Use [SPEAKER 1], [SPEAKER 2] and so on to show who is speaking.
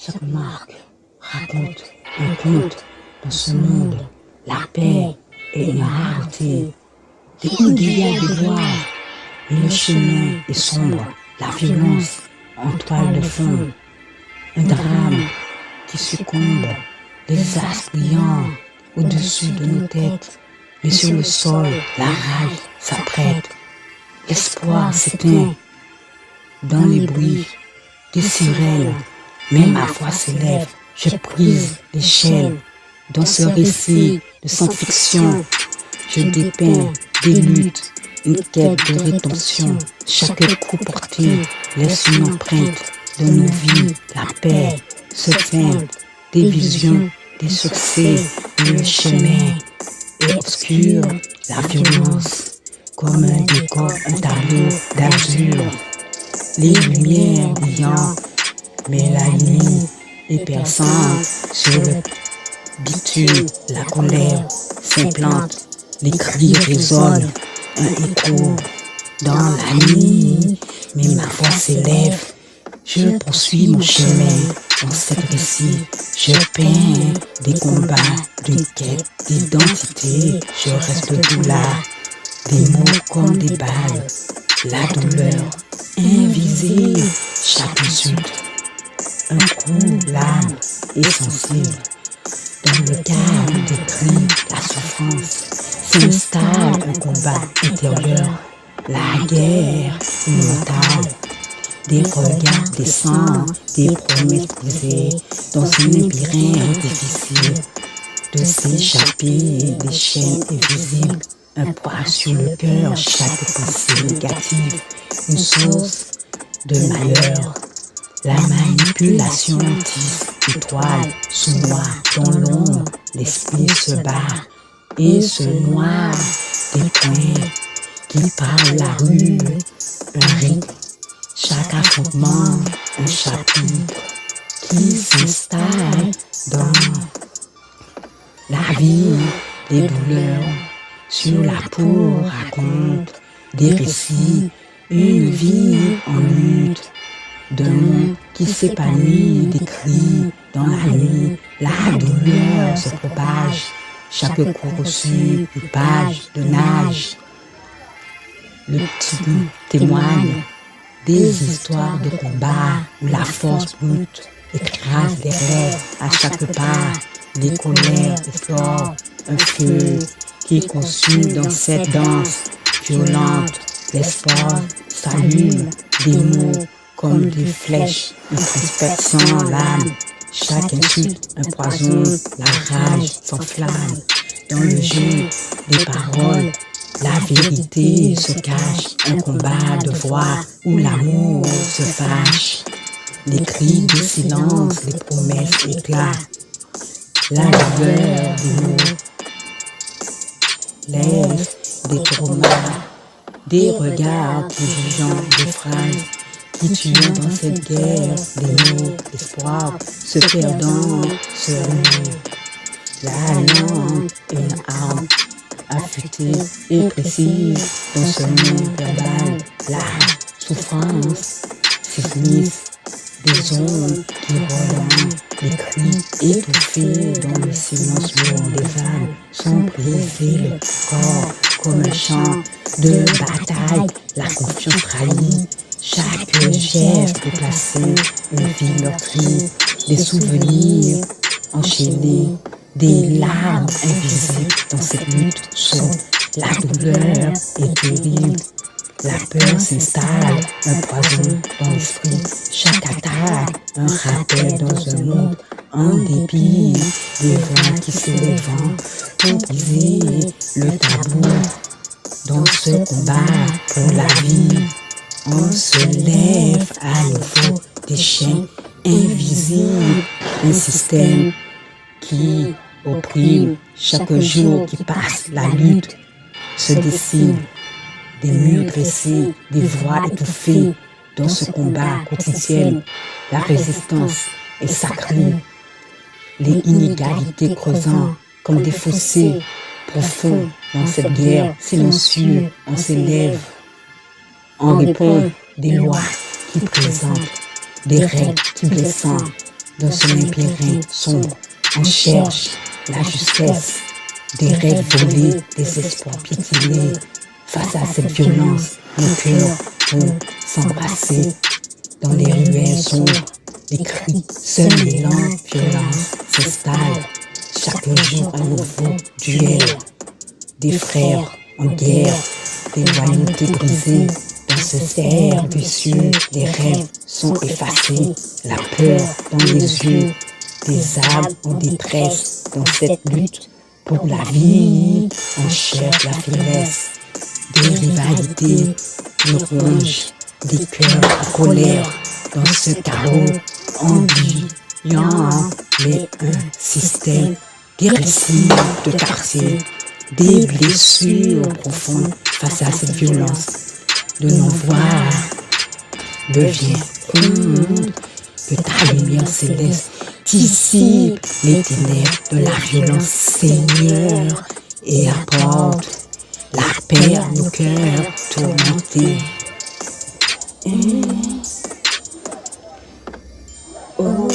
[SPEAKER 1] Chaque marque raconte un conte. Dans ce monde, la paix est une rareté. Des aiguilles de bois, et le chemin est sombre. La violence en toile de fond. Un drame qui succombe. Les astres brillants au-dessus de nos têtes. Mais sur le sol, la rage s'apprête. L'espoir s'éteint dans les bruits des sirènes. Même ma voix s'élève, je brise l'échelle. Dans ce récit de science-fiction, je dépeins des luttes, une quête de rédemption. Chaque coup porté laisse une empreinte de nos vies. La paix se peint, des visions, des succès, et le chemin est obscur. La violence, comme un décor, un tableau d'azur. Les lumières brillantes, mais la nuit est perçante sur le bitume. La colère s'implante, les cris résonnent, un écho dans la nuit. Mais ma voix s'élève, je poursuis mon chemin. Dans cette récit, je peins des combats, d'une quête d'identité. Je reste debout là, des mots comme des balles. La douleur invisible, chaque insulte. Un coup, l'âme est sensible. Dans le calme des cris, la souffrance s'installe, un combat intérieur. La guerre immortale, des regards, des sangs, des promesses brisées. Dans un labyrinthe difficile de s'échapper des chaînes invisibles. Un poids sur le cœur, chaque pensée négative, une source de malheur. La manipulation tisse une toile sous moi, dans l'ombre, l'esprit se bat et se noie. Des points qui parlent la rue, un rythme, chaque affrontement, un chapitre qui s'installe dans la vie. Les douleurs sur la peau racontent des récits, une vie en lutte. D'un monde qui s'épanouit, des cris dans la nuit, la douleur se propage. Chaque coup reçu, une page de nage. Le petit bout témoigne des histoires de combat où la force brute écrase les rêves à chaque pas. Les colères effleurent un feu qui est conçu dans cette danse violente. L'espoir s'allume, des mots comme des flèches, une transperçant l'âme. Chaque insulte, un poison, la rage s'enflamme. Dans le jeu des paroles, la vérité se cache. Un combat de voix où l'amour se fâche. Les cris de silence, les promesses éclatent. La douleur des mots lève des traumas, des regards jugeants, des phrases qui tuent dans cette guerre, des mots d'espoir se perdant, se renouent. La langue est une arme affûtée et précise dans ce monde verbal. La souffrance s'immisce des ondes qui relâchent, les cris étouffés dans le silence lourd des âmes sont brisés, le corps comme un champ de bataille, la confiance trahie. Chaque geste déplacé, une vie meurtrie, des souvenirs enchaînés, des larmes invisibles dans cette lutte sourde. La douleur est terrible, la peur s'installe, un poison dans l'esprit. Chaque attaque, un rappel dans un monde en dépit, des voix qui s'élèvent pour briser le tabou. Dans ce combat pour la vie, on se lève à nouveau des chaînes invisibles, un système qui opprime. Chaque jour qui passe, la lutte se dessine, des murs dressés, des voix étouffées. Dans ce combat quotidien, la résistance est sacrée, les inégalités creusant comme des fossés profonds. Dans cette guerre silencieuse, on s'élève. On répond des lois qui présentent, des règles qui blessent, dans ce labyrinthe sombre, on cherche la justesse, des rêves volés, des espoirs piétinés. Face à cette violence, nos cœurs vont s'embrasser. Dans les ruelles sombres, les cris seuls et lents, violence s'installe. Chaque jour un nouveau duel. Des frères en guerre, des royautés brisées. Dans ce cercle vicieux, les rêves sont effacés. La peur dans les yeux, des âmes en détresse. Dans cette lutte pour la vie, on cherche la finesse. Des rivalités nous rongent, des cœurs en colère. Dans ce chaos ambiant, mais un système, des récits de quartier, des blessures profondes face à cette violence. De nos voix devient ronde, que ta lumière céleste dissipe les ténèbres de la violence, Seigneur, et apporte la paix à nos cœurs tourmentés. Oh.